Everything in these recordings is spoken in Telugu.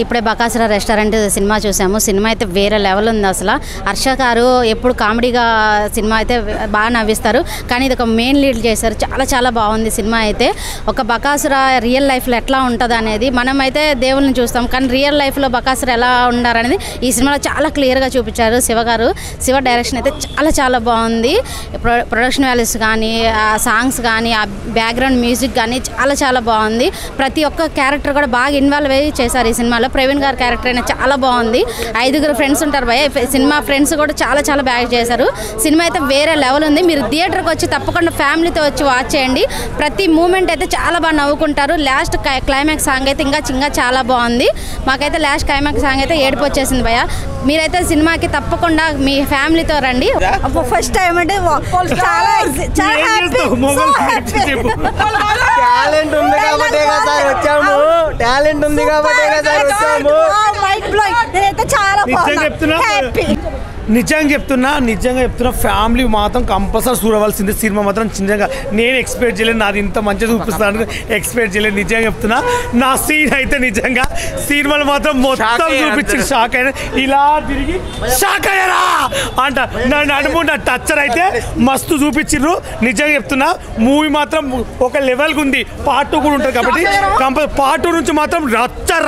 ఇప్పుడే బకాసుర రెస్టారెంట్ సినిమా చూసాము. సినిమా అయితే వేరే లెవెల్ ఉంది. అసలు హర్ష గారు ఎప్పుడు కామెడీగా సినిమా అయితే బాగా నవ్విస్తారు, కానీ ఇది ఒక మెయిన్ లీడ్ చేశారు. చాలా చాలా బాగుంది సినిమా అయితే. ఒక బకాసుర రియల్ లైఫ్లో ఎట్లా ఉంటుంది అనేది, మనమైతే దేవుళ్ళని చూస్తాం, కానీ రియల్ లైఫ్లో బకాసుర ఎలా ఉండారనేది ఈ సినిమాలో చాలా క్లియర్గా చూపించారు శివ గారు. శివ డైరెక్షన్ అయితే చాలా చాలా బాగుంది. ప్రొడక్షన్ వాల్యూస్ కానీ, ఆ సాంగ్స్ కానీ, ఆ బ్యాక్గ్రౌండ్ మ్యూజిక్ కానీ చాలా చాలా బాగుంది. ప్రతి ఒక్క క్యారెక్టర్ కూడా బాగా ఇన్వాల్వ్ అయ్యి చేశారు ఈ సినిమాలో. ప్రవీణ్ గారి క్యారెక్టర్ అయినా చాలా బాగుంది. 5 ఫ్రెండ్స్ ఉంటారు భయ, సినిమా ఫ్రెండ్స్ కూడా చాలా చాలా బాగా చేశారు. సినిమా అయితే వేరే లెవెల్ ఉంది. మీరు థియేటర్కి వచ్చి తప్పకుండా ఫ్యామిలీతో వచ్చి వాచ్ చేయండి. ప్రతి మూమెంట్ అయితే చాలా బాగా నవ్వుకుంటారు. లాస్ట్ క్లైమాక్స్ సాంగ్ అయితే ఇంకా చాలా బాగుంది. మాకైతే లాస్ట్ క్లైమాక్స్ సాంగ్ అయితే ఏడుపు వచ్చేసింది భయ. మీరైతే సినిమాకి తప్పకుండా మీ ఫ్యామిలీతో రండి. ఫస్ట్ టైం అంటే టాలెంట్ ఉంది కాబట్టి వచ్చాము. టాలెంట్ ఉంది కాబట్టి నిజంగా చెప్తున్నా ఫ్యామిలీ మాత్రం కంపల్సరీ చూడవలసింది సినిమా మాత్రం. నిజంగా నేను ఎక్స్పెక్ట్ చేయలేదు, నాది ఇంత మంచిగా చూపిస్తాను ఎక్స్పెక్ట్ చేయలేదు. నిజంగా చెప్తున్నా, నా సీన్ అయితే నిజంగా సినిమాలు మాత్రం మొత్తం చూపించి షాక్ అయినా, ఇలా తిరిగి షాక్ అయ్యారా అంట. నా నడుము నా టచ్చర్ అయితే మస్తు చూపించిర్రు. నిజంగా చెప్తున్నా, మూవీ మాత్రం ఒక లెవెల్గా ఉంది. పార్ట్ 2 కూడా ఉంటుంది కాబట్టి పార్ట్ 2 నుంచి మాత్రం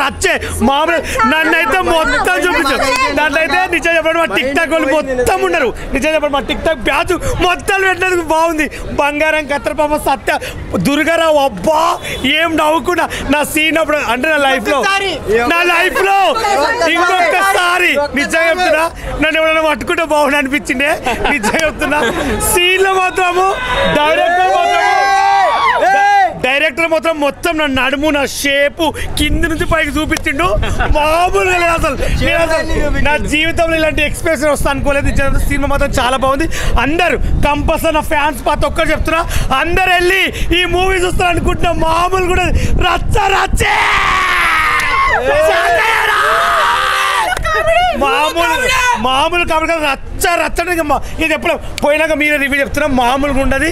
రచ్చే మామూలు నన్ను అయితే మొత్తం చూపించారు. దాంట్లో అయితే నిజంగా చెప్పడం టిక్ టాక్ వాళ్ళు మొత్తం ఉన్నారు. నిజంగా చెప్పండి, మా టిక్ టాక్ బ్యాచ్ మొత్తం పెట్టినందుకు బాగుంది. బంగారం కత్తెర పాప సత్య దుర్గారావు, అబ్బా ఏం నవ్వుకున్నా. నా సీన్ అప్పుడు అంటే నా లైఫ్ లో ఇంకొకసారి నిజంగా చెప్తున్నా, నన్ను ఎవరైనా పట్టుకుంటే బాగుండు అనిపించిండే. నిజంగా చెప్తున్నా, సీన్ లో మాత్రము డైరెక్టర్ మాత్రం మొత్తం నా నడుము, నా షేపు కింది నుంచి పైకి చూపించిండు. మామూలుగా లేదు అసలు. నా జీవితంలో ఇలాంటి ఎక్స్పీరియన్స్ వస్తా అనుకోలేదు. సినిమా మాత్రం చాలా బాగుంది. అందరు కంపల్సరీ నా ఫ్యాన్స్ ప్రతి ఒక్కరు చెప్తున్నా, అందరు వెళ్ళి ఈ మూవీ చూస్తారు అనుకుంటున్నా. మామూలు కూడా రచ్చే మామూలు కాబట్టి రచ్చని ఇది ఎప్పుడు పోయినాక మీరే రివ్యూ చెప్తున్నా. మామూలుగా ఉండదు.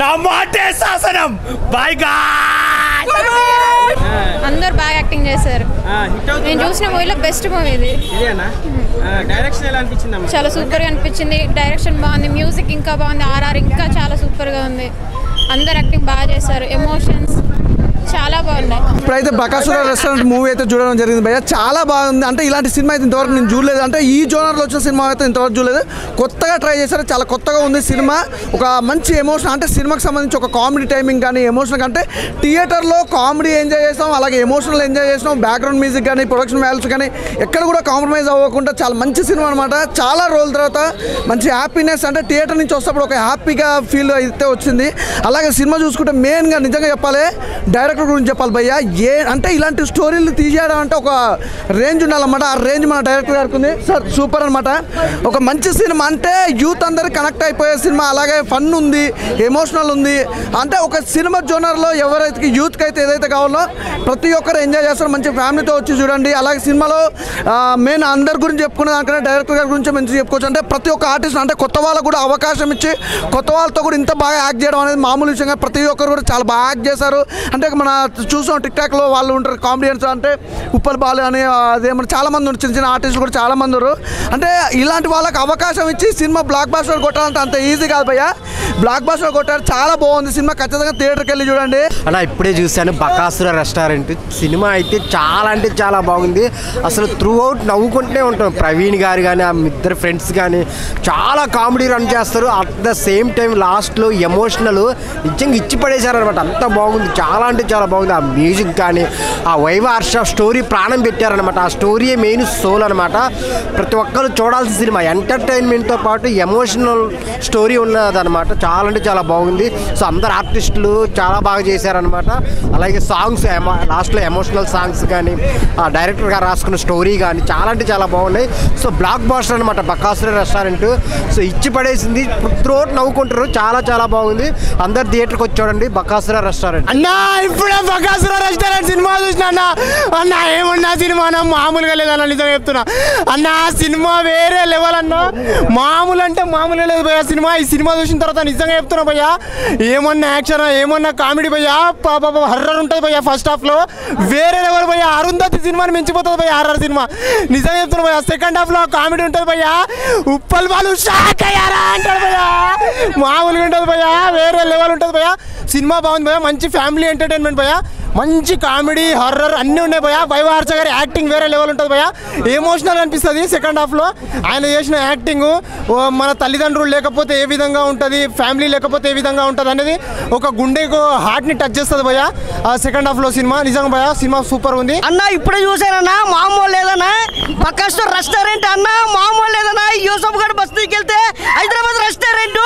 నా మాటే శాసనం. By God. అందరు బాగా యాక్టింగ్ చేశారు. నేను చూసిన మూవీలో బెస్ట్ మూవీ ఇది. డైరెక్షన్ ఎలా అనిపించింది? చాలా సూపర్గా అనిపించింది. డైరెక్షన్ బాగుంది, మ్యూజిక్ ఇంకా బాగుంది, ఆర్ఆర్ ఇంకా చాలా సూపర్గా ఉంది. అందరు యాక్టింగ్ బాగా చేశారు. ఎమోషన్స్ చాలా బాగున్నాయి. ఇప్పుడైతే బకాసుర రెస్టారెంట్ మూవీ అయితే చూడడం జరిగింది భయ్య. చాలా బాగుంది. అంటే ఇలాంటి సినిమా అయితే ఇంతవరకు నేను చూడలేదు. అంటే ఈ జోనర్లో వచ్చిన సినిమా అయితే ఇంతవరకు చూడలేదు. కొత్తగా ట్రై చేశారు. చాలా కొత్తగా ఉంది సినిమా. ఒక మంచి ఎమోషన్, అంటే సినిమాకి సంబంధించి ఒక కామెడీ టైమింగ్ కానీ ఎమోషన్ అంటే థియేటర్లో కామెడీ ఎంజాయ్ చేస్తాం, అలాగే ఎమోషనల్ ఎంజాయ్ చేస్తాం. బ్యాక్గ్రౌండ్ మ్యూజిక్ కానీ, ప్రొడక్షన్ వాల్యూస్ కానీ ఎక్కడ కూడా కాంప్రమైజ్ అవ్వకుండా చాలా మంచి సినిమా అనమాట. చాలా రోజుల తర్వాత మంచి హ్యాపీనెస్, అంటే థియేటర్ నుంచి వస్తేప్పుడు ఒక హ్యాపీగా ఫీల్ అయితే వచ్చింది. అలాగే సినిమా చూసుకుంటే మెయిన్గా నిజంగా చెప్పాలి, డైరెక్టర్ గురించి చెప్పాలి భయ్య. అంటే ఇలాంటి స్టోరీలు తీసేయడం అంటే ఒక రేంజ్ ఉండాలన్నమాట. ఆ రేంజ్ మన డైరెక్టర్ గారికి ఉంది సార్. సూపర్ అనమాట. ఒక మంచి సినిమా, అంటే యూత్ అందరికి కనెక్ట్ అయిపోయే సినిమా. అలాగే ఫన్ ఉంది, ఎమోషనల్ ఉంది. అంటే ఒక సినిమా జోనర్లో ఎవరైతే యూత్కి అయితే ఏదైతే కావాలో ప్రతి ఒక్కరు ఎంజాయ్ చేస్తారు. మంచి ఫ్యామిలీతో వచ్చి చూడండి. అలాగే సినిమాలో మెయిన్ అందరి గురించి చెప్పుకునే దానికన్నా డైరెక్టర్ గారి గురించి మంచి చెప్పుకోవచ్చు. అంటే ప్రతి ఒక్క ఆర్టిస్ట్, అంటే కొత్త వాళ్ళకు కూడా అవకాశం ఇచ్చి కొత్త వాళ్ళతో కూడా ఇంత బాగా యాక్ట్ చేయడం అనేది మామూలు విషయంగా. ప్రతి ఒక్కరు కూడా చాలా బాగా యాక్ట్ చేశారు. అంటే మన చూసాం టిక్ టాక్లో వాళ్ళు ఉంటారు కామెడియన్స్, అంటే ఉప్పల్ బాలు అని అదేమన్నా చాలా మంది ఉన్నారు, చిన్న చిన్న ఆర్టిస్టులు కూడా చాలా మంది ఉన్నారు. అంటే ఇలాంటి వాళ్ళకి అవకాశం ఇచ్చి సినిమా బ్లాక్ బాస్టర్ కొట్టాలంటే అంత ఈజీ కాదు భయ్య. బ్లాక్ బాస్టర్ కొట్టారు. చాలా బాగుంది సినిమా. ఖచ్చితంగా థియేటర్కి వెళ్ళి చూడండి. అలా ఇప్పుడే చూశాను బకాసుర రెస్టారెంట్ సినిమా అయితే చాలా అంటే చాలా బాగుంది. అసలు త్రూ అవుట్ నవ్వుకుంటూనే ఉంటాం. ప్రవీణ్ గారు కానీ, ఆ ఇద్దరు ఫ్రెండ్స్ కానీ చాలా కామెడీ రన్ చేస్తారు. అట్ ద సేమ్ టైం లాస్ట్లో ఎమోషనల్ నిజంగా ఇచ్చి పడేశారు అనమాట. అంత బాగుంది. చాలా అంటే చాలా బాగుంది. ఆ మ్యూజిక్ కానీ, ఆ వైవ హర్ష స్టోరీ ప్రాణం పెట్టారనమాట. ఆ స్టోరీయే మెయిన్ సోల్ అనమాట. ప్రతి ఒక్కరు చూడాల్సిన సినిమా. ఎంటర్టైన్మెంట్తో పాటు ఎమోషనల్ స్టోరీ ఉన్నదనమాట. చాలా అంటే చాలా బాగుంది. సో అందరు ఆర్టిస్టులు చాలా బాగా చేశారనమాట. అలాగే సాంగ్స్ లాస్ట్లో ఎమోషనల్ సాంగ్స్ కానీ, ఆ డైరెక్టర్ గారు రాసుకున్న స్టోరీ కానీ చాలా అంటే చాలా బాగున్నాయి. సో బ్లాక్ బాస్టర్ అనమాట బకాసుర రెస్టారెంట్. సో ఇచ్చి పడేసింది. త్రోట్ నవ్వుకుంటారు. చాలా చాలా బాగుంది. అందరు థియేటర్కి వచ్చి చూడండి బకాసుర రెస్టారెంట్. అన్నా ఇప్పుడే బకాసుర రెస్టారెంట్ సినిమా చూసిన అన్న ఏమన్నా సినిమా మామూలుగా లేదన్న. నిజంగా చెప్తున్నా అన్న, సినిమా వేరే లెవెల్ అన్న. మామూలు అంటే మామూలుగా లేదు భయ్యా సినిమా. ఈ సినిమా చూసిన తర్వాత నిజంగా చెప్తున్నా భయ్యా, ఏమన్నా యాక్షన్, ఏమన్నా కామెడీ భయ్యా, హర్రర్ ఉంటుంది భయ్యా. ఫస్ట్ హాఫ్లో వేరే లెవెల్ భయ్యా. అరుంధతి సినిమాని మించిపోతుంది భయ్యా ఆర్ఆర్ సినిమా. నిజంగా చెప్తున్నా భయ్యా. సెకండ్ హాఫ్లో కామెడీ ఉంటుంది భయ్యా. ఉప్పల్ బాలు షాక్ అయ్యారా అంటాడు భయ్యా. మామూలుగా ఉంటుంది భయ్యా, వేరే లెవెల్ ఉంటుంది భయ్యా. సినిమా బాగుంది భయ్యా, మంచి ఫ్యామిలీ ఎంటర్టైన్మెంట్ భయ్యా, మంచి కామెడీ హారర్ అన్నీ ఉన్నాయి భయ్యా. వైవార్చ గారి యాక్టింగ్ వేరే లెవెల్ ఉంటుంది భయ్యా. ఎమోషనల్ అనిపిస్తుంది సెకండ్ హాఫ్లో. ఆయన చేసిన యాక్టింగ్ మన తల్లిదండ్రులు లేకపోతే ఏ విధంగా ఉంటుంది, ఫ్యామిలీ లేకపోతే ఏ విధంగా ఉంటుంది అనేది ఒక గుండెకు హార్ట్ని టచ్ చేస్తుంది భయ్యా ఆ సెకండ్ హాఫ్లో సినిమా. నిజంగా భయ్యా సినిమా సూపర్ ఉంది అన్న. ఇప్పుడే చూసానన్నా, మామూలు లేదన్నా. బకాస్టర్ రెస్టారెంట్ అన్న, మామూలు లేదన్నా. యూసఫ్ గఢ్ బస్తీకి వెళ్తే హైదరాబాద్ రెస్టారెంట్,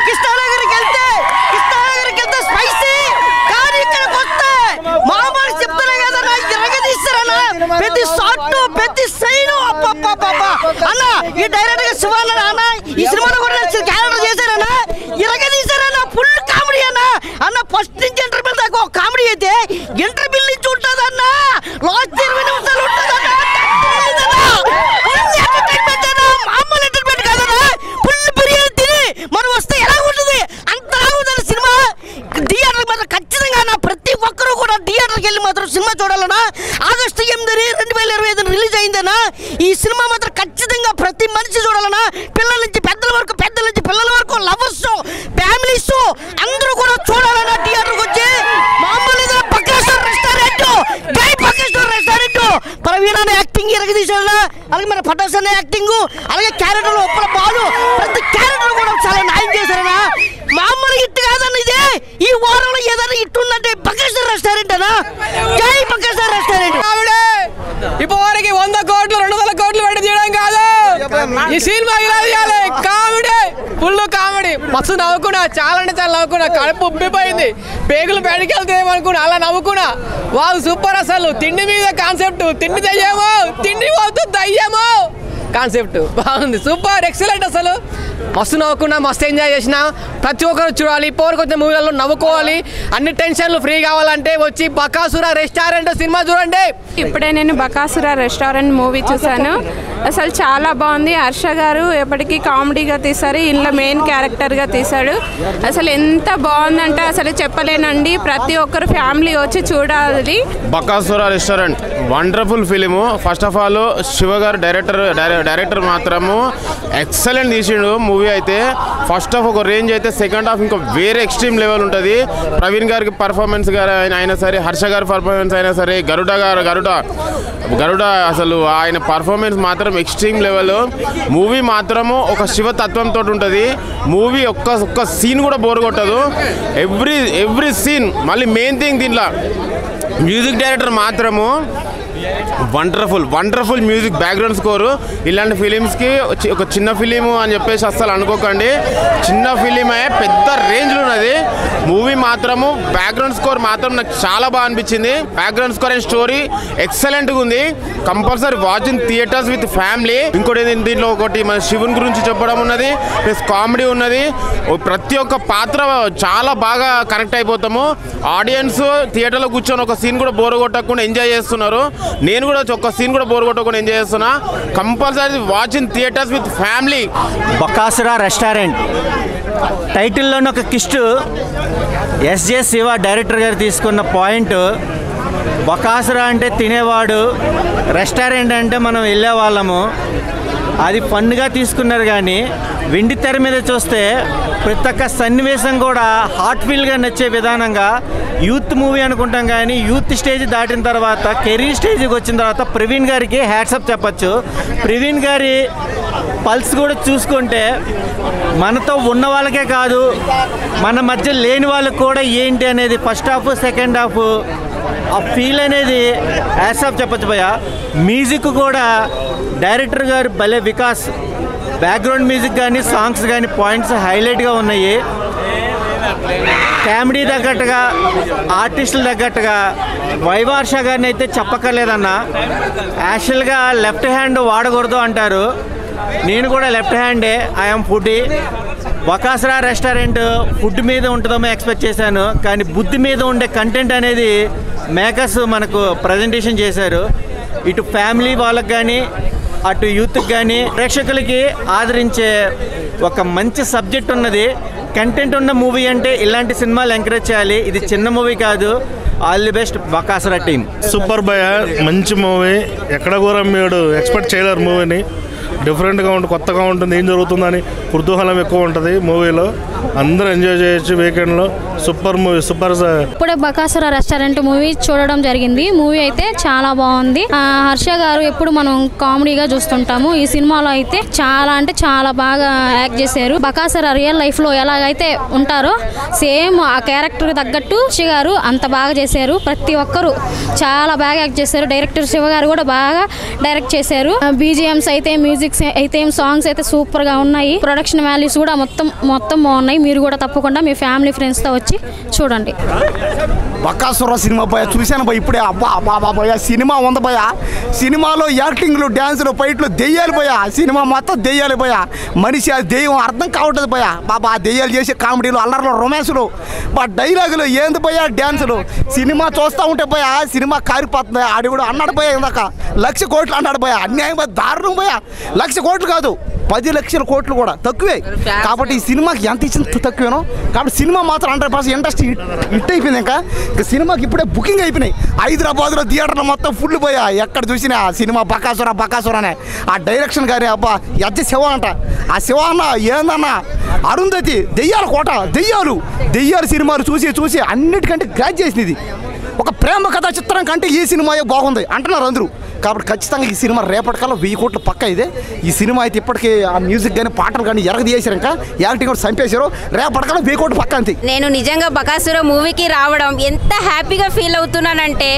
కృష్ణానగర్కి వెళ్తే స్పైసీ, కానీ ఇక్కడికి వస్తే మామూలు చెప్తానే కదన్నా, ఇరగదీస్తారన్నా. ప్రతి షాట్ ప్రతి సైన్ అన్న. ఈ డైరెక్టర్ శివాన్న అన్న ఈ సినిమాలో కూడా క్యారెక్టర్ చేశారన్నా, ఇరగదీశారన్నా. ఫుల్ కామెడీ అన్న. అన్న ఫస్ట్ నుంచి ఇంటర్వ్యూ దాకా కామెడీ అయితే ఇంటర్వ్యూ నుంచి ఉంటుంది అన్న. లాస్ట్ 20 నిమిషాలు ఉంటుంది అన్న. మామూలు ఎంటర్టైన్మెంట్ కాదన్నా. ఫుల్ బిర్యానీ తిని మనం వస్తే ఎలా ఉంటుంది అంతలా ఉంటుంది సినిమా. థియేటర్ మాత్రం ఖచ్చితంగా అన్న ప్రతి ఒక్కరూ కూడా థియేటర్కి వెళ్ళి మాత్రం సినిమా చూడాలన్నా. ఆగస్టు 8, 2025 రిలీజ్ అయిందన్నా. ఈ సినిమా మాత్రం ఖచ్చితంగా ప్రతి మనిషి చూడాలన్నా. పిల్లల నుంచి పెద్దల వరకు, పెద్దల నుంచి పిల్లల వరకు, లవర్స్, ఫ్యామిలీస్ అందరూ కూడా చూడాలన్నా థియేటర్కి వచ్చి. మామూలు బకాస్టర్ రెస్టారెంట్, జై బకాస్టర్ రెస్టారెంట్. ప్రవీణ్ అనే యాక్టింగ్ ఎరగదీశారన్నా. అలాగే మన పటాస్ అనే యాక్టింగ్, అలాగే క్యారెక్టర్ ఉప్పల బాలు, ప్రతి క్యారెక్టర్ కూడా చాలా న్యాయం చేశారన్నా. మామూలు ఇట్టు కాదన్న ఇదే. ఈ వారంలో ఏదైనా ఇట్టుందంటే బకాస్టర్ రెస్టారెంట్ అన్నా. జై బకాస్టర్ రెస్టారెంట్. ఇప్పటివరకు 100 కోట్లు 200 కోట్లు పెట్టి తీయడం కాదు, ఈ సినిమా ఇలా తీయాలి. Comedy, full comedy. మస్తు నవ్వుకున్నా, చాలా అంటే చాలా నవ్వుకున్నా. కడుపు ఉబ్బిపోయింది, పేగులు బయటికి వెళ్తాయేమనుకున్నా, అలా నవ్వుకున్నా. వాళ్ళు సూపర్. అసలు తిండి మీద కాన్సెప్ట్, తిండి దయ్యమో, తిండి పోతుంది దయ్యమో కాన్సెప్ట్ బాగుంది. Super, excellent. అసలు మస్తు నవ్వుకున్నా, మస్తు ఎంజాయ్ చేసిన. ప్రతి ఒక్కరు చూడాలి. ఇప్పటివరకు వచ్చిన మూవీలలో నవ్వుకోవాలి, అన్ని టెన్షన్లు ఫ్రీ కావాలంటే వచ్చి బకాసుర రెస్టారెంట్ సినిమా చూడండి. ఇప్పుడే నేను బకాసుర రెస్టారెంట్ మూవీ చూశాను. అసలు చాలా బాగుంది. హర్ష గారు ఎప్పటికీ కామెడీగా తీశారు, ఇంట్లో మెయిన్ క్యారెక్టర్గా తీశాడు. అసలు ఎంత బాగుందంటే అసలు చెప్పలేనండి. ప్రతి ఒక్కరు ఫ్యామిలీ వచ్చి చూడాలి. Bakasura restaurant wonderful film. First of all Shiva గారు డైరెక్టర్ మాత్రము ఎక్సలెంట్ తీసిండు మూవీ అయితే. ఫస్ట్ హాఫ్ ఒక రేంజ్ అయితే, సెకండ్ హాఫ్ ఇంకా వేరే ఎక్స్ట్రీమ్ లెవెల్ ఉంటుంది. ప్రవీణ్ గారికి పర్ఫార్మెన్స్ అయినా సరే, హర్ష గారి పర్ఫార్మెన్స్ అయినా సరే, గరుడ అసలు ఆయన పర్ఫార్మెన్స్ మాత్రం ఎక్స్ట్రీమ్ లెవెల్. మూవీ మాత్రము ఒక శివతత్వంతో ఉంటుంది. మూవీ ఒక్క సీన్ కూడా బోర్ కొట్టదు. Every scene. మళ్ళీ మెయిన్ థింగ్ దీంట్లో మ్యూజిక్ డైరెక్టర్ మాత్రము వండర్ఫుల్ మ్యూజిక్, బ్యాక్గ్రౌండ్ స్కోరు. ఇలాంటి ఫిలిమ్స్కి ఒక చిన్న ఫిలిము అని చెప్పేసి అస్సలు అనుకోకండి. చిన్న ఫిలిమే పెద్ద రేంజ్లో ఉన్నది. మూవీ మాత్రము బ్యాక్గ్రౌండ్ స్కోర్ మాత్రం నాకు చాలా బాగా అనిపించింది. బ్యాక్గ్రౌండ్ స్కోర్ అండ్ స్టోరీ ఎక్సలెంట్గా ఉంది. Compulsory watch in theatres with family. ఇంకోటి దీంట్లో ఒకటి మన శివుని గురించి చెప్పడం ఉన్నది, ప్లస్ కామెడీ ఉన్నది. ప్రతి ఒక్క పాత్ర చాలా బాగా కనెక్ట్ అయిపోతాము. ఆడియన్స్ థియేటర్లో కూర్చొని ఒక సీన్ కూడా బోర్ కొట్టకుండా ఎంజాయ్ చేస్తున్నారు. నేను కూడా ఒక సీన్ కూడా బోర్ కొట్టకుండా ఎంజాయ్ చేస్తున్నా. Compulsory watch in theatres with family. Bakasura restaurant టైటిల్లోని ఒక కిస్ట్ ఎస్జే శివ డైరెక్టర్ గారు తీసుకున్న పాయింట్. బకాసుర అంటే తినేవాడు, రెస్టారెంట్ అంటే మనం వెళ్ళేవాళ్ళము. అది ఫన్గా తీసుకున్నారు. కానీ వెండి తెర మీద చూస్తే ప్రతి ఒక్క సన్నివేశం కూడా హార్ట్ఫుల్గా నచ్చే విధానంగా యూత్ మూవీ అనుకుంటాం. కానీ యూత్ స్టేజ్ దాటిన తర్వాత, కెరీర్ స్టేజ్కి వచ్చిన తర్వాత ప్రవీణ్ గారికి హ్యాట్సప్ చెప్పచ్చు. ప్రవీణ్ గారి పల్స్ కూడా చూసుకుంటే మనతో ఉన్న వాళ్ళకే కాదు, మన మధ్య లేని వాళ్ళకి కూడా ఏంటి అనేది ఫస్ట్ హాఫ్ సెకండ్ హాఫ్ ఆ ఫీల్ అనేది హ్యాట్సప్ చెప్పచ్చు భయ్య. మ్యూజిక్ కూడా డైరెక్టర్ గారు భలే వికాస్. బ్యాక్గ్రౌండ్ మ్యూజిక్ కానీ సాంగ్స్ కానీ పాయింట్స్ హైలైట్గా ఉన్నాయి. కామెడీ తగ్గట్టుగా, ఆర్టిస్టులు తగ్గట్టుగా వైవార్ష గారిని అయితే చెప్పక్కర్లేదన్న. యాక్చువల్గా లెఫ్ట్ హ్యాండ్ వాడకూడదు అంటారు. నేను కూడా లెఫ్ట్ హ్యాండే, I'm foodie. Bakasura restaurant food మీద ఉంటుందేమో ఎక్స్పెక్ట్ చేశాను, కానీ బుద్ధి మీద ఉండే కంటెంట్ అనేది మేకర్స్ మనకు ప్రజెంటేషన్ చేశారు. ఇటు ఫ్యామిలీ వాళ్ళకి కానీ, అటు యూత్కి కానీ, ప్రేక్షకులకి ఆదరించే ఒక మంచి సబ్జెక్ట్ ఉన్నది. కంటెంట్ ఉన్న మూవీ అంటే ఇలాంటి సినిమాలు ఎంకరేజ్ చేయాలి. ఇది చిన్న మూవీ కాదు, all the best Bakasura team. Super భయ, మంచి మూవీ. ఎక్కడ కూడా మీరు ఎక్స్పెక్ట్ చేయలేరు మూవీని. డిఫరెంట్గా ఉంటుంది, కొత్తగా ఉంటుంది, ఏం జరుగుతుందని కుతూహలం ఎక్కువ ఉంటుంది మూవీలో. అందరూ ఎంజాయ్ చేయొచ్చు వీకెండ్లో. Super movie, super. ఇప్పుడే బకాసుర రెస్టారెంట్ మూవీ చూడడం జరిగింది. మూవీ అయితే చాలా బాగుంది. హర్ష గారు ఎప్పుడు మనం కామెడీగా చూస్తుంటాము, ఈ సినిమాలో అయితే చాలా అంటే చాలా బాగా యాక్ట్ చేశారు. బకాసుర రియల్ లైఫ్ లో ఎలాగైతే ఉంటారో సేమ్ ఆ క్యారెక్టర్ తగ్గట్టు హర్ష గారు అంత బాగా చేశారు. ప్రతి ఒక్కరు చాలా బాగా యాక్ట్ చేశారు. డైరెక్టర్ శివ గారు కూడా బాగా డైరెక్ట్ చేశారు. బీజిఎంస్ అయితే, మ్యూజిక్ అయితే, సాంగ్స్ అయితే సూపర్ గా ఉన్నాయి. ప్రొడక్షన్ వాల్యూస్ కూడా మొత్తం బాగున్నాయి. మీరు కూడా తప్పకుండా మీ ఫ్యామిలీ ఫ్రెండ్స్ తో వచ్చి చూడండి. బకాసుర సినిమా భయ చూశాను భయ ఇప్పుడే. అబ్బా భయ సినిమా ఉంది భయ. సినిమాలో యాక్టింగ్లు, డ్యాన్సులు, ఫైట్లు దెయ్యాలు భయ. సినిమా మొత్తం దెయ్యాలి భయ. మనిషి అది దెయ్యం అర్థం కావట్లేదు భయ. బాబా దెయ్యాలు చేసే కామెడీలు, అల్లర్లు, రొమాన్సులు, డైలాగులు ఏంది భయ, డ్యాన్సులు. సినిమా చూస్తూ ఉంటే భయ సినిమా కారిపోతుంది. ఆడి కూడా అన్నాడు భయ ఇందాక 1,00,000 కోట్లు అన్నాడు భయ. అన్యాయం భయ, దారుణం భయ. 1,00,000 కోట్లు కాదు, 10 లక్షల కోట్లు కూడా తక్కువే. కాబట్టి ఈ సినిమాకి ఎంత ఇచ్చిన తక్కువేనో. కాబట్టి సినిమా మాత్రం 100% ఇండస్ట్రీ హిట్ అయిపోయింది. ఇంకా సినిమాకి ఇప్పుడే బుకింగ్ అయిపోయినాయి. హైదరాబాద్లో థియేటర్లో మొత్తం ఫుల్ పోయా. ఎక్కడ చూసినా సినిమా బకాసుర అనే. ఆ డైరెక్షన్ గారి అబ్బా ఎజ్జ శివ అంట. ఆ శివ అన్న ఏందన్నా, అరుంధతి, దెయ్యాల కోట, దెయ్యాలు సినిమాలు చూసి అన్నిటికంటే గ్రాజ్ చేసింది ఇది. ఒక ప్రేమ కథా చిత్రం కంటే ఈ సినిమా బాగుంది అంటున్నారు అందరూ. కాబట్టి ఖచ్చితంగా ఈ సినిమా రేపటికల్లా 1000 కోట్లు పక్క ఇదే. ఈ సినిమా అయితే ఇప్పటికీ ఆ మ్యూజిక్ కానీ పాటలు కానీ ఎరగదీసారు. ఇంకా యాక్టింగ్ కూడా చంపేశారు. రేపటికల్లా 1000 కోట్లు పక్క అంతే. నేను నిజంగా బకాసుర మూవీకి రావడం ఎంత హ్యాపీగా ఫీల్ అవుతున్నానంటే,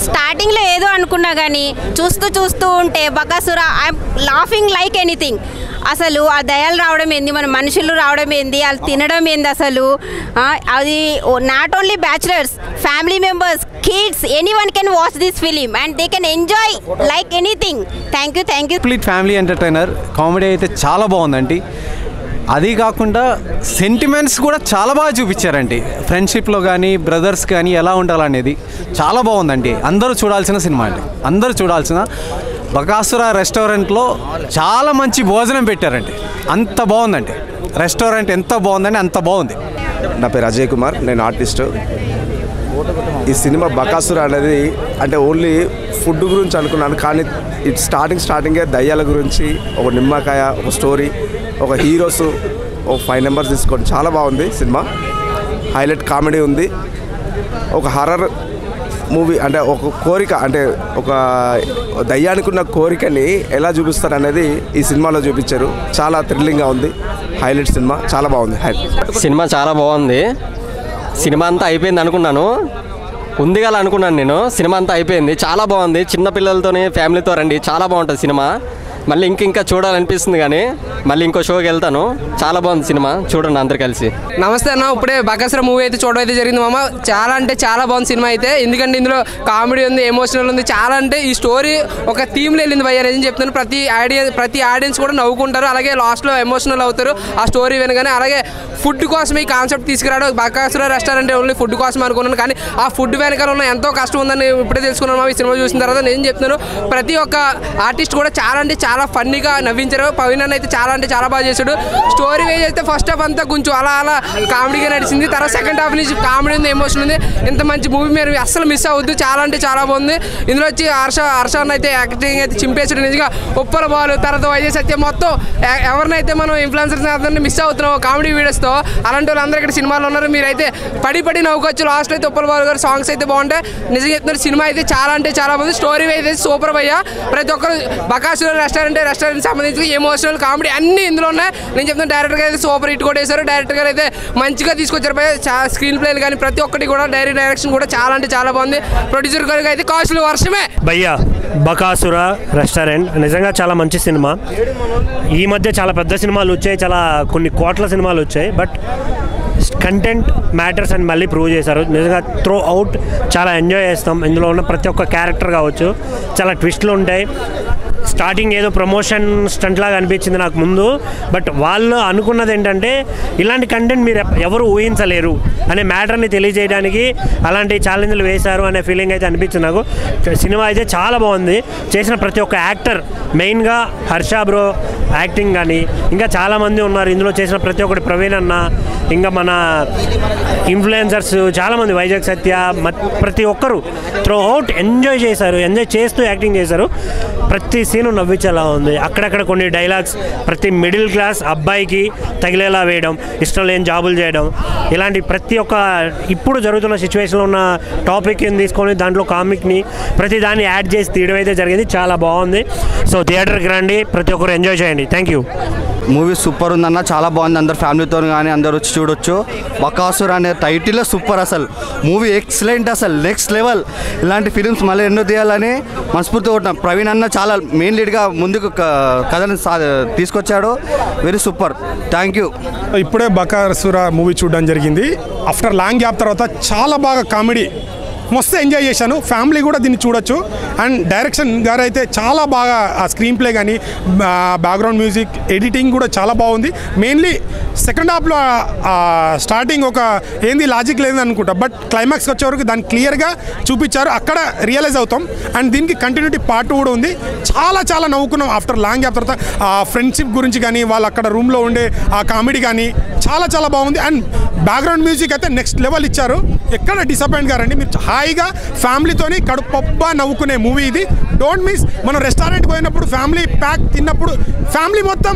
స్టార్టింగ్లో ఏదో అనుకున్నా కానీ చూస్తూ ఉంటే Bakasura I'm laughing like anything. అసలు ఆ దయాలు రావడం ఏంది, మన మనుషులు రావడం ఏంది, వాళ్ళు తినడం ఏంది, అసలు అది not only bachelors, family members, kids, anyone can watch this film and they can enjoy like anything. Thank you. Complete family entertainer. Comedy అయితే చాలా బాగుందండి. అది కాకుండా సెంటిమెంట్స్ కూడా చాలా బాగా చూపించారండి. ఫ్రెండ్షిప్లో కానీ, బ్రదర్స్ కానీ ఎలా ఉండాలనేది చాలా బాగుందండి. అందరూ చూడాల్సిన సినిమా అండి. అందరూ చూడాల్సిన. బకాసుర రెస్టారెంట్లో చాలా మంచి భోజనం పెట్టారండి. అంత బాగుందండి రెస్టారెంట్. ఎంత బాగుందండి, అంత బాగుంది. నా పేరు అజయ్ కుమార్, నేను ఆర్టిస్ట్. ఈ సినిమా బకాసుర అనేది అంటే ఓన్లీ ఫుడ్ గురించి అనుకున్నాను, కానీ ఇది స్టార్టింగే దయ్యాల గురించి, ఒక నిమ్మకాయ, ఒక స్టోరీ, ఒక హీరోస్, ఒక 5 మెంబర్స్ తీసుకొని చాలా బాగుంది సినిమా. హైలైట్ కామెడీ ఉంది. ఒక హర్రర్ మూవీ, అంటే ఒక కోరిక, అంటే ఒక దయ్యానికి ఉన్న కోరికని ఎలా చూపిస్తారు అనేది ఈ సినిమాలో చూపించారు. చాలా థ్రిల్లింగ్గా ఉంది. హైలైట్ సినిమా, చాలా బాగుంది. సినిమా చాలా బాగుంది. సినిమా అంతా అయిపోయింది అనుకున్నాను, ఉంది కదా అనుకున్నాను నేను. సినిమా అంతా అయిపోయింది, చాలా బాగుంది. చిన్నపిల్లలతోనే ఫ్యామిలీతో రండి, చాలా బాగుంటుంది సినిమా. మళ్ళీ ఇంకా చూడాలనిపిస్తుంది, కానీ మళ్ళీ ఇంకో షోకి వెళ్తాను. చాలా బాగుంది సినిమా, చూడండి అందరు కలిసి. నమస్తే అన్న, ఇప్పుడే బకాసుర మూవీ అయితే చూడడం అయితే జరిగింది మామ. చాలా అంటే చాలా బాగుంది సినిమా అయితే. ఎందుకంటే ఇందులో కామెడీ ఉంది, ఎమోషనల్ ఉంది. చాలా అంటే ఈ స్టోరీ ఒక థీమ్లో వెళ్ళింది భయ్య, నేను చెప్తాను. ప్రతి ఆడియన్స్ కూడా నవ్వుకుంటారు, అలాగే లాస్ట్లో ఎమోషనల్ అవుతారు ఆ స్టోరీ వినగానే. అలాగే ఫుడ్ కోసం ఈ కాన్సెప్ట్ తీసుకురావడం. బకాసుర రెస్టారెంట్ ఓన్లీ ఫుడ్ కోసం అనుకున్నాను, కానీ ఆ ఫుడ్ వెనకాల ఉన్న ఎంతో కష్టం ఉందని ఇప్పుడే తెలుసుకున్నాను మా ఈ సినిమా చూసిన తర్వాత. నేను చెప్తున్నాను, ప్రతి ఒక్క ఆర్టిస్ట్ కూడా చాలా అంటే చాలా ఫన్నీగా నవ్వించారు. పవన్ అన్న అయితే చాలా అంటే చాలా బాగా చేశాడు. స్టోరీ వేజ్ అయితే ఫస్ట్ హాఫ్ అంతా కొంచెం అలా కామెడీగా నడిచింది. తర్వాత సెకండ్ హాఫ్ నుంచి కామెడీ ఉంది, ఎమోషన్ ఉంది. ఇంత మంచి మూవీ మీరు అస్సలు మిస్ అవ్వద్దు. చాలా అంటే చాలా బాగుంది. ఇందులో వచ్చి హర్ష అయితే యాక్టింగ్ అయితే చింపేసాడు నిజంగా. ఉప్పల బాలు, తర్వాత వైజయ్ సత్యం, మొత్తం ఎవరినైతే మనం ఇన్ఫ్లుయెన్సర్స్ అందరినీ మిస్ అవుతున్నాం కామెడీ వీడియోస్తో, అలాంటి వాళ్ళందరూ ఇక్కడ సినిమాలో ఉన్నారు. మీరైతే పడి నవ్వుకోవచ్చు. లాస్ట్ అయితే ఉప్పల బాలు గారు సాంగ్స్ అయితే బాగుంటాయి. నిజంగా చెప్తున్నారు, సినిమా అయితే చాలా అంటే చాలా బాగుంది. స్టోరీ అయితే సూపర్ భయ్యా. ప్రతి ఒక్కరు బకాసుర రెస్టారెంట్ సంబంధించి ఎమోషనల్ కామెడీ అన్ని ఇందులో ఉన్నాయి. నేను చెప్తాను, డైరెక్టర్ గారు అయితే సూపర్ హిట్ కూడా వేశారు. డైరెక్టర్ గారు అయితే మంచిగా తీసుకొచ్చారు భయ్య. స్క్రీన్ ప్లేలు కానీ ప్రతి ఒక్కటి కూడా డైరెక్షన్ కూడా చాలా అంటే చాలా బాగుంది. ప్రొడ్యూసర్ గారికి అయితే కాస్ట్లు వర్షమే భయ్యా. బకాసుర రెస్టారెంట్ నిజంగా చాలా మంచి సినిమా. ఈ మధ్య చాలా పెద్ద సినిమాలు వచ్చాయి, చాలా కొన్ని కోట్ల సినిమాలు వచ్చాయి. బట్ కంటెంట్ మ్యాటర్స్ అని మళ్ళీ ప్రూవ్ చేశారు. నిజంగా త్రూ అవుట్ చాలా ఎంజాయ్ చేస్తాం. ఇందులో ఉన్న ప్రతి ఒక్క క్యారెక్టర్ కావచ్చు, చాలా ట్విస్ట్లు ఉంటాయి. స్టార్టింగ్ ఏదో ప్రమోషన్ స్టంట్ లాగా అనిపించింది నాకు ముందు. బట్ వాళ్ళు అనుకున్నది ఏంటంటే ఇలాంటి కంటెంట్ మీరు ఎవరు ఊహించలేరు అనే మ్యాటర్ని తెలియజేయడానికి అలాంటి ఛాలెంజ్లు వేశారు అనే ఫీలింగ్ అయితే అనిపించింది నాకు. సినిమా అయితే చాలా బాగుంది. చేసిన ప్రతి ఒక్క యాక్టర్, మెయిన్గా హర్ష బ్రో యాక్టింగ్ కానీ, ఇంకా చాలామంది ఉన్నారు ఇందులో చేసిన ప్రతి ఒక్కటి, ప్రవీణ్ అన్న, ఇంకా మన ఇన్ఫ్లుయెన్సర్స్ చాలామంది, వైజాగ్ సత్య, ప్రతి ఒక్కరు త్రూ అవుట్ ఎంజాయ్ చేశారు. ఎంజాయ్ చేస్తూ యాక్టింగ్ చేశారు. ప్రతి సీను నవ్వించేలా ఉంది. అక్కడక్కడ కొన్ని డైలాగ్స్ ప్రతి మిడిల్ క్లాస్ అబ్బాయికి తగిలేలా వేయడం, ఇష్టం లేని జాబులు చేయడం, ఇలాంటి ప్రతి ఒక్క ఇప్పుడు జరుగుతున్న సిచ్యువేషన్లో ఉన్న టాపిక్ని తీసుకొని దాంట్లో కామిక్ని ప్రతి దాన్ని యాడ్ చేసి తీయడం అయితే జరిగింది. చాలా బాగుంది. సో థియేటర్కి రండి, ప్రతి ఒక్కరు ఎంజాయ్ చేయండి. Thank you. మూవీ సూపర్ ఉందన్న, చాలా బాగుంది. అందరు ఫ్యామిలీతో కానీ అందరు వచ్చి చూడొచ్చు. బకాసుర అనే టైటిల్ సూపర్. అసలు మూవీ ఎక్సలెంట్, అసలు నెక్స్ట్ లెవెల్. ఇలాంటి ఫిలిమ్స్ మళ్ళీ ఎన్నో తీయాలని మనస్ఫూర్తిగా ఉంటున్నాం. ప్రవీణ్ అన్న చాలా మెయిన్ లీడ్గా ముందుకు కథను తీసుకొచ్చాడు. Very super. Thank you. ఇప్పుడే బకాసుర మూవీ చూడడం జరిగింది. ఆఫ్టర్ లాంగ్ గ్యాప్ తర్వాత చాలా బాగా కామెడీ, మస్తు ఎంజాయ్ చేశాను. ఫ్యామిలీ కూడా దీన్ని చూడొచ్చు. అండ్ డైరెక్షన్ గారు అయితే చాలా బాగా, ఆ స్క్రీన్ ప్లే కానీ, బ్యాక్గ్రౌండ్ మ్యూజిక్, ఎడిటింగ్ కూడా చాలా బాగుంది. మెయిన్లీ సెకండ్ హాఫ్లో స్టార్టింగ్ ఒక ఏంది లాజిక్ లేదని అనుకుంటా, బట్ క్లైమాక్స్కి వచ్చే వరకు దాన్ని క్లియర్గా చూపించారు. అక్కడ రియలైజ్ అవుతాం. అండ్ దీనికి కంటిన్యూటీ పార్ట్ కూడా ఉంది. చాలా చాలా నవ్వుకున్నాం ఆఫ్టర్ లాంగ్ గ్యాప్ తర్వాత. ఫ్రెండ్షిప్ గురించి కానీ, వాళ్ళు అక్కడ రూమ్లో ఉండే ఆ కామెడీ కానీ చాలా చాలా బాగుంది. అండ్ బ్యాక్గ్రౌండ్ మ్యూజిక్ అయితే నెక్స్ట్ లెవెల్ ఇచ్చారు. ఎక్కడ డిసప్పాయింట్ గారండి. మీరు హాయిగా ఫ్యామిలీతోని కడుపబ్బా నవ్వుకునే మూవీ ఇది. Don't miss. మనం రెస్టారెంట్కి పోయినప్పుడు ఫ్యామిలీ ప్యాక్ తిన్నప్పుడు ఫ్యామిలీ మొత్తం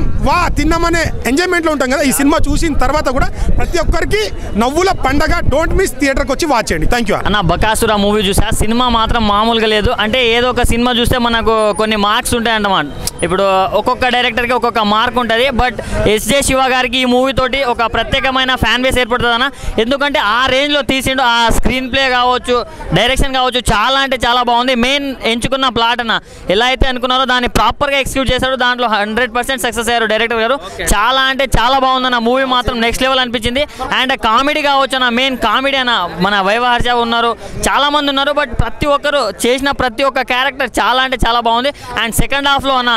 తిన్నామనే ఎంజాయ్మెంట్లో ఉంటాం కదా. ఈ సినిమా చూసిన తర్వాత కూడా ప్రతి ఒక్కరికి నవ్వుల పండగ. Don't miss. థియేటర్కి వచ్చి వాచ్ చేయండి. థ్యాంక్ యూ అన్న. బకాసుర మూవీ చూసా. సినిమా మాత్రం మామూలుగా లేదు. అంటే ఏదో ఒక సినిమా చూస్తే మనకు కొన్ని మార్క్స్ ఉంటాయన్నమాట. ఇప్పుడు ఒక్కొక్క డైరెక్టర్కి ఒక్కొక్క మార్క్ ఉంటుంది. బట్ ఎస్జే శివ గారికి ఈ మూవీ తోటి ఒక ప్రత్యేకమైన ఫ్యాన్ బేస్ ఏర్పడుతుంది అన్న. ఎందుకంటే ఆ రేంజ్లో తీసిండు. ఆ స్క్రీన్ ప్లే కావచ్చు, డైరెక్షన్ కావచ్చు, చాలా అంటే చాలా బాగుంది. మెయిన్ ఎంచుకున్న ప్లాట్ అన్న ఎలా అయితే అనుకున్నారో దాన్ని ప్రాపర్గా ఎగ్జిక్యూట్ చేశాడు. దాంట్లో 100% సక్సెస్ అయ్యారు డైరెక్టర్ గారు. చాలా అంటే చాలా బాగుందన్న. మూవీ మాత్రం నెక్స్ట్ లెవెల్ అనిపించింది. అండ్ కామెడీ కావచ్చు అన్న, మెయిన్ కామెడీ అన్న. మన వైవా హర్ష ఉన్నారు, చాలామంది ఉన్నారు. బట్ ప్రతి ఒక్కరు చేసిన ప్రతి ఒక్క క్యారెక్టర్ చాలా అంటే చాలా బాగుంది. అండ్ సెకండ్ హాఫ్లో అన్న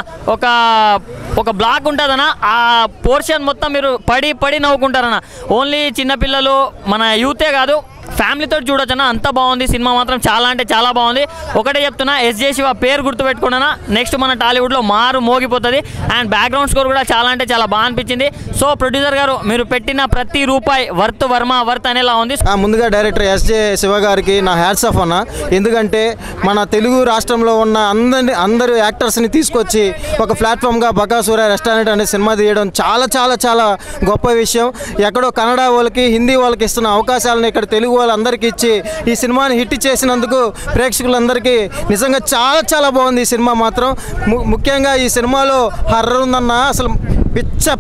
ఒక బ్లాక్ ఉంటుందన్న. ఆ పోర్షన్ మొత్తం మీరు పడి నవ్వుకుంటారన్న. ఓన్లీ చిన్నపిల్లలు, మన యూతే కాదు, ఫ్యామిలీతో చూడొచ్చన్నా. అంత బాగుంది. సినిమా మాత్రం చాలా అంటే చాలా బాగుంది. ఒకటే చెప్తున్నా, ఎస్జే శివ పేరు గుర్తుపెట్టుకున్నా. నెక్స్ట్ మన టాలీవుడ్లో మారు మోగిపోతుంది. అండ్ బ్యాక్గ్రౌండ్ స్కోర్ కూడా చాలా అంటే చాలా బాగా అనిపించింది. సో ప్రొడ్యూసర్ గారు, మీరు పెట్టిన ప్రతి రూపాయి వర్త్ వర్త్ అనేలా ఉంది. ముందుగా డైరెక్టర్ ఎస్జే శివ గారికి నా హ్యాట్స్ ఆఫ్ అన్న. ఎందుకంటే మన తెలుగు రాష్ట్రంలో ఉన్న అందరు యాక్టర్స్ని తీసుకొచ్చి ఒక ప్లాట్ఫామ్గా బకాసుర రెస్టారెంట్ అనే సినిమా తీయడం చాలా చాలా చాలా గొప్ప విషయం. ఎక్కడో కన్నడ వాళ్ళకి, హిందీ వాళ్ళకి ఇస్తున్న అవకాశాలను ఇక్కడ తెలుగు వాళ్ళందరికీ ఇచ్చి ఈ సినిమాని హిట్ చేసినందుకు ప్రేక్షకులందరికీ నిజంగా చాలా చాలా బాగుంది. ఈ సినిమా మాత్రం ముఖ్యంగా ఈ సినిమాలో హర్రర్ ఉందన్న. అసలు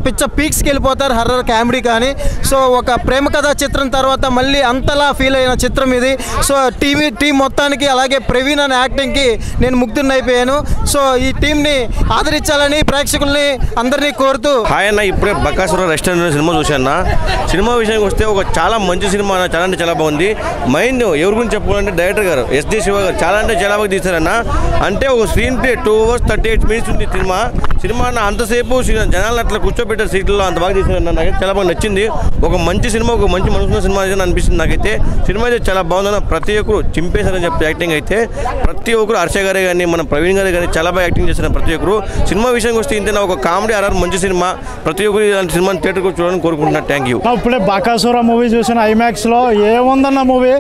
పిచ్చ పీక్స్కి వెళ్ళిపోతారు హర్రర్ కామెడీ కానీ. సో ఒక ప్రేమ కథా చిత్రం తర్వాత మళ్ళీ అంతలా ఫీల్ అయిన చిత్రం ఇది. సో టీం మొత్తానికి, అలాగే ప్రవీణ్ అనే యాక్టింగ్కి నేను ముగ్ధుని అయిపోయాను. సో ఈ టీంని ఆదరించాలని ప్రేక్షకుల్ని అందరినీ కోరుతూ. హాయ్ అన్న. ఇప్పుడే బకాసుర రెస్టారెంట్ సినిమా చూశాను. సినిమా విషయానికి వస్తే ఒక చాలా మంచి సినిమా అన్న. చాలా అంటే చాలా బాగుంది. మైండ్ ఎవరి గురించి చెప్పుకోవాలంటే డైరెక్టర్ గారు ఎస్జే శివ గారు చాలా అంటే చాలా బాగా తీశారన్న. అంటే ఒక స్క్రీన్ ప్లే 2 hours 38 minutes ఉంది సినిమా అన్న. అంతసేపు జనాలను అట్లా కూర్చోబెట్టారు సీట్లలో, అంత బాగా తీశారన్న. నాకైతే చాలా బాగా నచ్చింది. ఒక మంచి సినిమా, ఒక మంచి మనసున్న సినిమా అయితే అనిపిస్తుంది నాకైతే. సినిమా అయితే చాలా బాగుందన్న. ప్రతి ఒక్కరు చింపేశారని చెప్పి యాక్టింగ్ అయితే ప్రతి ఒక్కరు, హర్ష గారే కానీ, మన ప్రవీణ్ గారే కానీ చాలా బాగా యాక్టింగ్ చేశారు ప్రతి ఒక్కరు. సినిమా విషయానికి వస్తే ఇంతే, ఒక కామెడీ హర్రర్ మంచి సినిమా. ప్రతి ఒక్కరు ఇలాంటి సినిమాని థియేటర్కి చూడాలని కోరుకుంటున్నాను. Thank you. ఇప్పుడే బకాసుర మూవీ చూసిన ఐమాక్స్లో. ఏముందన్న మూవీ.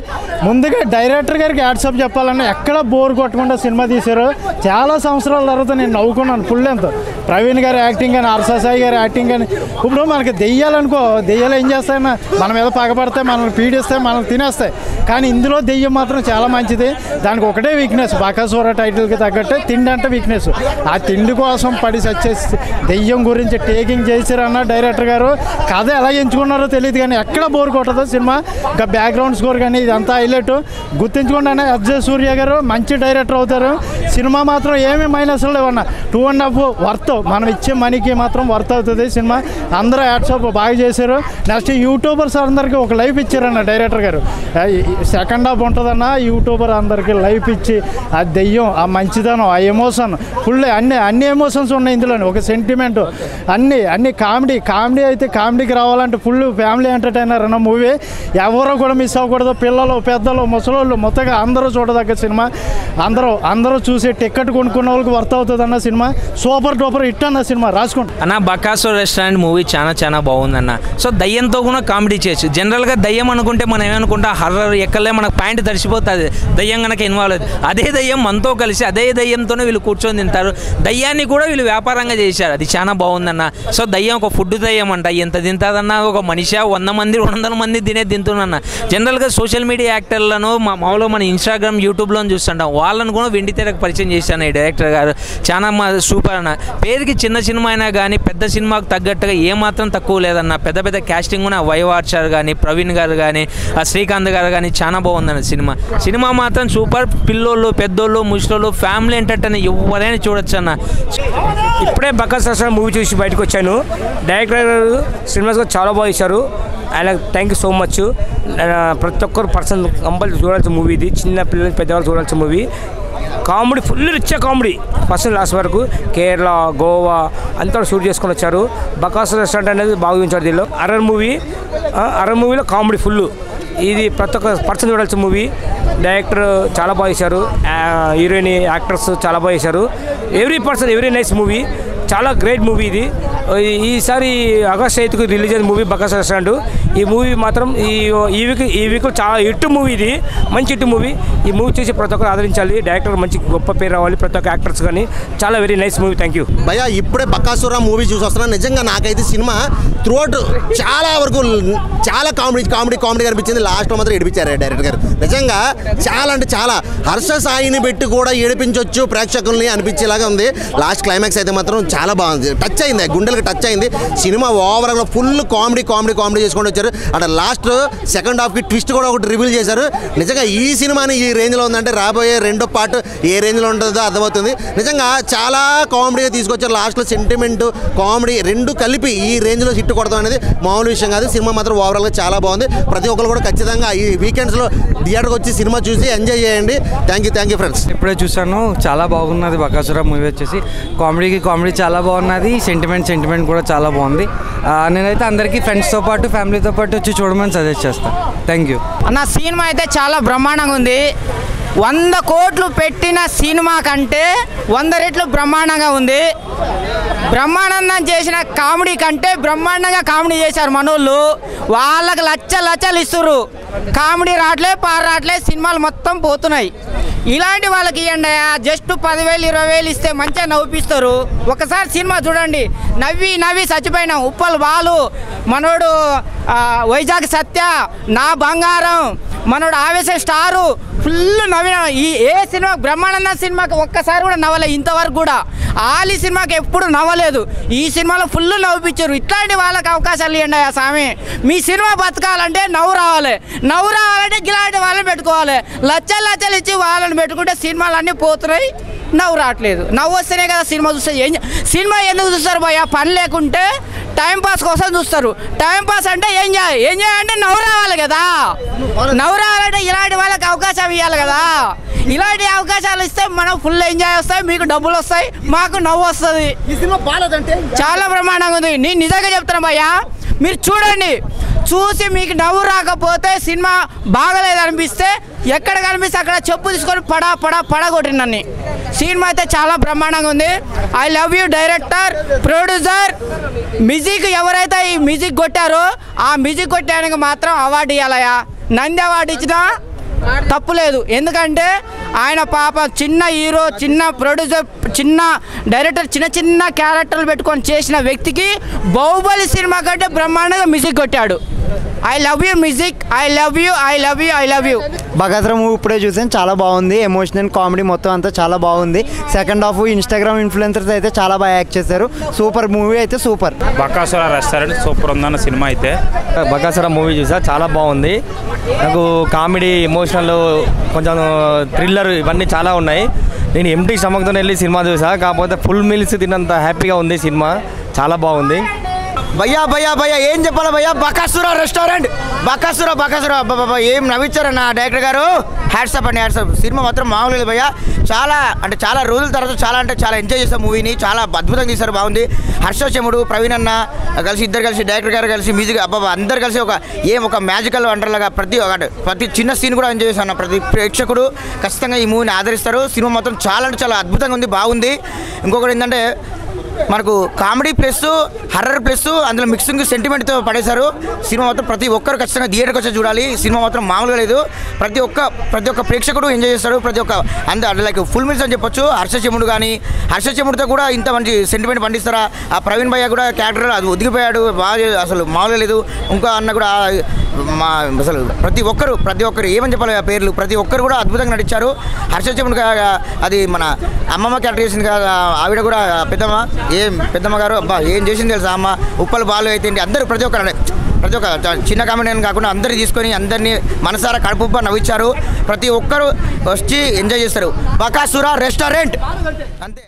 ముందుగా డైరెక్టర్ గారికి హ్యాట్సప్ చెప్పాలన్నా. ఎక్కడ బోర్ కొట్టకుండా సినిమా తీశారు. చాలా సంవత్సరాల తర్వాత నేను నవ్వుకున్నాను ఫుల్ ఎంత. ప్రవీణ్ గారి యాక్టింగ్ కానీ, హర్ష సాయి గారి యాక్టింగ్ కానీ. ఇప్పుడు మనకి దెయ్యాలనుకో, దెయ్యాలు ఏం చేస్తాయన్నా, మన మీద పగపడతాయి, మనల్ని పీడిస్తాయి, మనల్ని తినేస్తాయి. కానీ ఇందులో దెయ్యం మాత్రం చాలా మంచిది. దానికి ఒకటే వీక్నెస్, బకాసుర టైటిల్కి తగ్గట్టే తిండి అంటే వీక్నెస్. ఆ తిండి కోసం పడి వచ్చేసి దెయ్యం గురించి టేకింగ్ చేశారన్న డైరెక్టర్ గారు. కథ ఎలా ఎంచుకున్నారో తెలియదు కానీ ఎక్కడ బోర్ కొట్టదు సినిమా. ఇంకా బ్యాక్గ్రౌండ్ స్కోర్ కానీ ఇదంతా హైలైట్. గుర్తించుకుంటానే ఎస్జే సూర్య గారు మంచి డైరెక్టర్ అవుతారు. సినిమా మాత్రం ఏమీ మైనస్లు లేవన్న. 2.5 వర్త్ మనం ఇచ్చే మనీకి మాత్రం వర్త్ అవుతుంది సినిమా. అందరూ యాడ్సాప్ బాగా చేశారు. నెక్స్ట్ యూట్యూబర్స్ అందరికీ ఒక లైఫ్ ఇచ్చారన్న డైరెక్టర్ గారు. సెకండ్ హాఫ్ ఉంటుందన్న యూట్యూబర్ అందరికీ లైఫ్ ఇచ్చి ఆ దెయ్యం, ఆ మంచిదనం, ఆ ఎమోషన్ ఫుల్ అన్ని ఎమోషన్స్ ఉన్నాయి ఇందులో. ఒక సెంటిమెంట్ అన్ని కామెడీ అయితే కామెడీకి రావాలంటే ఫుల్ ఫ్యామిలీ ఎంటర్టైనర్ అన్న మూవీ. ఎవరో కూడా మిస్ అవ్వకూడదు. పిల్లలు, పెద్దలు, ముసలోళ్ళు మొత్తగా అందరూ చూడదగ్గ సినిమా. అందరూ చూసి టికెట్ కొనుక్కున్న వాళ్ళకి వర్త్ అవుతుంది అన్న సినిమా. సూపర్ డూపర్ హిట్ అన్న సినిమా. రాసుకోండి అన్న. బకాసుర రెస్టారెంట్ మూవీ చాలా బాగుందన్న. సో దయ్యంతో కూడా కామెడీ చేయొచ్చు. జనరల్గా దయ్యం అనుకుంటే మనం ఏమనుకుంటా హర్రర్ ఎక్కలే మనకు పాయింట్ తడిసిపోతుంది దయ్యం కనుక ఇన్వాల్వ్ అవుతుంది. అదే దయ్యం మనతో కలిసి అదే దయ్యంతోనే వీళ్ళు కూర్చొని తింటారు. దయ్యాన్ని కూడా వీళ్ళు వ్యాపారంగా చేశారు. అది చాలా బాగుందన్న. సో దయ్యం ఒక ఫుడ్ దయ్యం అంట. ఎంత తింటుందన్న, ఒక మనిషి 100 మంది 200 మంది తింటున్నా. జనరల్గా సోషల్ మీడియా యాక్టర్లను మామూలుగా మన ఇన్స్టాగ్రామ్, యూట్యూబ్లో చూస్తుంటాం. వాళ్ళను కూడా వెండి తెరకు పరిచయం చేశాను ఈ డైరెక్టర్ గారు. చాలా సూపర్ అన్న. పేరుకి చిన్న సినిమా అయినా కానీ పెద్ద సినిమాకు తగ్గట్టుగా ఏమాత్రం తక్కువ లేదన్న. పెద్ద క్యాస్టింగ్ కూడా వైవార్చారు కానీ, ప్రవీణ్ గారు కానీ, శ్రీకాంత్ గారు కానీ చాలా బాగుందన్న సినిమా మాత్రం సూపర్. పిల్లోళ్ళు, పెద్దోళ్ళు, ముసలోళ్ళు ఫ్యామిలీ ఎంటర్టైన్ ఎవరైనా చూడొచ్చు అన్న. ఇప్పుడే బకాసుర మూవీ చూసి బయటకు వచ్చాను. డైరెక్టర్ గారు సినిమాస్ చాలా బాగా ఇచ్చారు. ఆయన థ్యాంక్ యూ సో మచ్. ప్రతి ఒక్కరు పర్సన్ కంపల్సరీ చూడాల్సిన మూవీ ఇది. చిన్న పిల్లలు, పెద్దవాళ్ళు చూడాల్సిన movie. Comedy full rich comedy first last వరకు. కేరళ, గోవా అంతా షూట్ చేసుకొని వచ్చారు. బకాసుర రెస్టారెంట్ అనేది బాగా చూపించారు దీనిలో. హర్రర్ మూవీలో కామెడీ ఫుల్. ఇది ప్రతి ఒక్క పర్సన్ చూడాల్సిన మూవీ. డైరెక్టర్ చాలా బాగా చేశారు. హీరోయిన్, యాక్టర్స్ చాలా బాగా చేశారు. Every nice movie. చాలా గ్రేట్ మూవీ ఇది. ఈసారి ఆగస్ట్ 8కు రిలీజ్ అయిన మూవీ బకాసుర రెస్టారెంట్. ఈ మూవీ మాత్రం ఈ వీక్ చాలా హిట్ మూవీ. ఇది మంచి హిట్ మూవీ. ఈ మూవీ చూసి ప్రతి ఒక్కరు ఆదరించాలి. డైరెక్టర్ మంచి గొప్ప పేరు రావాలి ప్రతి ఒక్క యాక్టర్స్ కానీ. చాలా very nice movie. Thank you భయ్యా. ఇప్పుడే బకాసుర మూవీ చూసి వస్తున్నాను. నిజంగా నాకైతే సినిమా త్రూఅవుట్ చాలా వరకు చాలా కామెడీ అనిపించింది. లాస్ట్లో మాత్రం ఏడిపించారు డైరెక్టర్ గారు. నిజంగా చాలా అంటే చాలా హర్ష సాయిని పెట్టి కూడా ఏడిపించవచ్చు ప్రేక్షకుల్ని అనిపించేలాగా ఉంది. లాస్ట్ క్లైమాక్స్ అయితే మాత్రం చాలా బాగుంది. టచ్ అయింది, గుండెలకు టచ్ అయింది. సినిమా ఓవరాల్గా ఫుల్ కామెడీ చేసుకొని వచ్చారు. అంటే లాస్ట్ సెకండ్ హాఫ్కి ట్విస్ట్ కూడా ఒకటి రివీల్ చేశారు. నిజంగా ఈ సినిమాని ఈ రేంజ్లో ఉందంటే రాబోయే రెండో పార్ట్ ఏ రేంజ్లో ఉంటుందో అర్థమవుతుంది. నిజంగా చాలా కామెడీగా తీసుకొచ్చారు. లాస్ట్లో సెంటిమెంట్, కామెడీ రెండు కలిపి ఈ రేంజ్లో హిట్ కొడతాం అనేది మామూలు విషయం కాదు. సినిమా మాత్రం ఓవరాల్గా చాలా బాగుంది. ప్రతి ఒక్కరు కూడా ఖచ్చితంగా ఈ వీకెండ్స్లో థియేటర్కి వచ్చి సినిమా చూసి ఎంజాయ్ చేయండి. Thank you friends. ఇప్పుడే చూసాను, చాలా బాగున్నది బకాసుర మూవీ వచ్చేసి. కామెడీ చాలా బాగున్నది. సెంటిమెంట్ కూడా చాలా బాగుంది. నేనైతే అందరికీ ఫ్రెండ్స్తో పాటు ఫ్యామిలీతో పాటు వచ్చి చూడమని సజెస్ట్ చేస్తాను. థ్యాంక్ యూ అన్న. సినిమా అయితే చాలా బ్రహ్మాండంగా ఉంది. 100 కోట్లు పెట్టిన సినిమా కంటే 100 రెట్లు బ్రహ్మాండంగా ఉంది. బ్రహ్మాండంగా చేసిన కామెడీ కంటే బ్రహ్మాండంగా కామెడీ చేశారు మనోళ్ళు. వాళ్ళకి లచ్చలు ఇస్తున్నారు. కామెడీ రావట్లే సినిమాలు మొత్తం పోతున్నాయి. ఇలాంటి వాళ్ళకి ఇవ్వండి. జస్ట్ 10,000 20,000 ఇస్తే మంచిగా నవ్విస్తారు. ఒకసారి సినిమా చూడండి. నవ్వి చచ్చిపోయినాం. ఉప్పల్ బాలు, మనోడు వైజాగ్ సత్య, నా బంగారం, మనోడు ఆవేశ స్టారు ఫుల్ నవ్విన. ఏ సినిమా బ్రహ్మానంద సినిమాకి ఒక్కసారి కూడా నవ్వలేదు ఇంతవరకు కూడా. ఆలి సినిమాకి ఎప్పుడు నవ్వలేదు. ఈ సినిమాలో ఫుల్ నవ్విపించారు. ఇట్లాంటి వాళ్ళకి అవకాశాలు ఇవ్వండి స్వామి. మీ సినిమా బతకాలంటే నవ్వు రావాలంటే ఇలాంటి వాళ్ళని పెట్టుకోవాలి. లచ్చలు ఇచ్చి వాళ్ళని పెట్టుకుంటే సినిమాలు అన్నీ పోతున్నాయి. నవ్వు రావట్లేదు. నవ్వు వస్తేనే కదా సినిమా చూస్తే. సినిమా ఎందుకు చూస్తారు భయ్యా? పని లేకుంటే టైంపాస్ కోసం చూస్తారు. టైంపాస్ అంటే ఎంజాయ్ అంటే నవ్వు రావాలి కదా. నవ్వు రావాలంటే ఇలాంటి వాళ్ళకి అవకాశం ఇవ్వాలి కదా. ఇలాంటి అవకాశాలు ఇస్తే మనం ఫుల్ ఎంజాయ్ వస్తాయి, మీకు డబ్బులు వస్తాయి, మాకు నవ్వు వస్తుంది. ఈ సినిమా బాలేదంటే చాలా బ్రహ్మాండంగా ఉంది. నేను నిజంగా చెప్తున్నా భయ్యా, మీరు చూడండి. చూసి మీకు నవ్వు రాకపోతే, సినిమా బాగలేదు అనిపిస్తే, ఎక్కడ కనిపిస్తే అక్కడ చెప్పు తీసుకొని పడగొట్టినన్ని. సినిమా అయితే చాలా బ్రహ్మాండంగా ఉంది. I love you director, producer, music. ఎవరైతే ఈ మ్యూజిక్ కొట్టారో ఆ మ్యూజిక్ కొట్టానికి మాత్రం అవార్డు ఇవ్వాలయా. నంది అవార్డు ఇచ్చినా తప్పులేదు. ఎందుకంటే ఆయన పాప చిన్న హీరో, చిన్న ప్రొడ్యూసర్, చిన్న డైరెక్టర్, చిన్న క్యారెక్టర్లు పెట్టుకొని చేసిన వ్యక్తికి బాహుబలి సినిమా కంటే బ్రహ్మాండంగా మ్యూజిక్ కొట్టాడు. I love you music, I love you. Bakasura movie ఇప్పుడే చూసాను, చాలా బాగుంది. ఎమోషనల్ కామెడీ మొత్తం అంతా చాలా బాగుంది. సెకండ్ హాఫ్ ఇన్స్టాగ్రామ్ ఇన్ఫ్లుయెన్సర్స్ అయితే చాలా బాగా యాక్ట్ చేశారు. సూపర్ మూవీ అయితే సూపర్. బకాసుర రెస్టారెంట్ సూపర్ ఉందన్న సినిమా అయితే. బకాసుర మూవీ చూసా, చాలా బాగుంది. నాకు కామెడీ, ఎమోషనల్, కొంచెం థ్రిల్లర్ ఇవన్నీ చాలా ఉన్నాయి. నేను ఎంటీ స్టమక్తో వెళ్ళి సినిమా చూసా, కాకపోతే ఫుల్ మీల్స్ తిన్నంత హ్యాపీగా ఉంది సినిమా, చాలా బాగుంది. భయ్యా ఏం చెప్పాలి భయ్యా, బకాసుర రెస్టారెంట్ బకాసుర ఏం నవ్వించారన్న డైరెక్టర్ గారు, హ్యాట్సప్ అండి హ్యాట్సప్. సినిమా మాత్రం మామూలు లేదు భయ్యా, చాలా రోజుల తర్వాత చాలా ఎంజాయ్ చేస్తాం మూవీని, చాలా అద్భుతంగా తీశారు, బాగుంది. హర్షచెముడు ప్రవీణ్ అన్న ఇద్దరు కలిసి డైరెక్టర్ గారు కలిసి మ్యూజిక్ అందరు కలిసి ఒక మ్యాజికల్ వండర్లాగా ప్రతి చిన్న సీన్ కూడా ఎంజాయ్ చేశాను. ప్రతి ప్రేక్షకుడు ఖచ్చితంగా ఈ మూవీని ఆదరిస్తారు. సినిమా మాత్రం చాలా అద్భుతంగా ఉంది, బాగుంది. ఇంకొకటి ఏంటంటే మనకు కామెడీ ప్లస్ హర్రర్ ప్లస్ అందులో మిక్సింగ్ సెంటిమెంట్తో పడేశారు. సినిమా మాత్రం ప్రతి ఒక్కరు ఖచ్చితంగా థియేటర్కి వచ్చి చూడాలి. సినిమా మాత్రం మామూలుగా లేదు, ప్రతి ఒక్క ప్రేక్షకుడు ఎంజాయ్ చేస్తాడు. లైక్ ఫుల్ మీల్స్ అని చెప్పొచ్చు. హర్షచెముడితో కూడా ఇంత మంచి సెంటిమెంట్ పండిస్తారా? ఆ ప్రవీణ్ భయ్య కూడా క్యారెక్టర్ అది ఒదిగిపోయాడు, బాగా అసలు మామూలుగా లేదు. ఇంకో అన్న కూడా అసలు ప్రతి ఒక్కరు ఏమని చెప్పాలి ఆ పేర్లు, ప్రతి ఒక్కరు కూడా అద్భుతంగా నటించారు. హర్షచెముడు అది మన అమ్మమ్మ క్యారెక్టర్ చేసింది కదా, ఆవిడ కూడా పెద్దమ్మ గారు ఏం చేసింది తెలుసా అమ్మ, ఉప్పలు బాలు అయితే అందరూ ప్రతి ఒక్క చిన్న కామెడీ కాకుండా అందరినీ తీసుకొని అందరినీ మనసారా కడుపుబ్బ నవ్వించారు. ప్రతి ఒక్కరు వచ్చి ఎంజాయ్ చేస్తారు. బకాసుర రెస్టారెంట్ అంతే.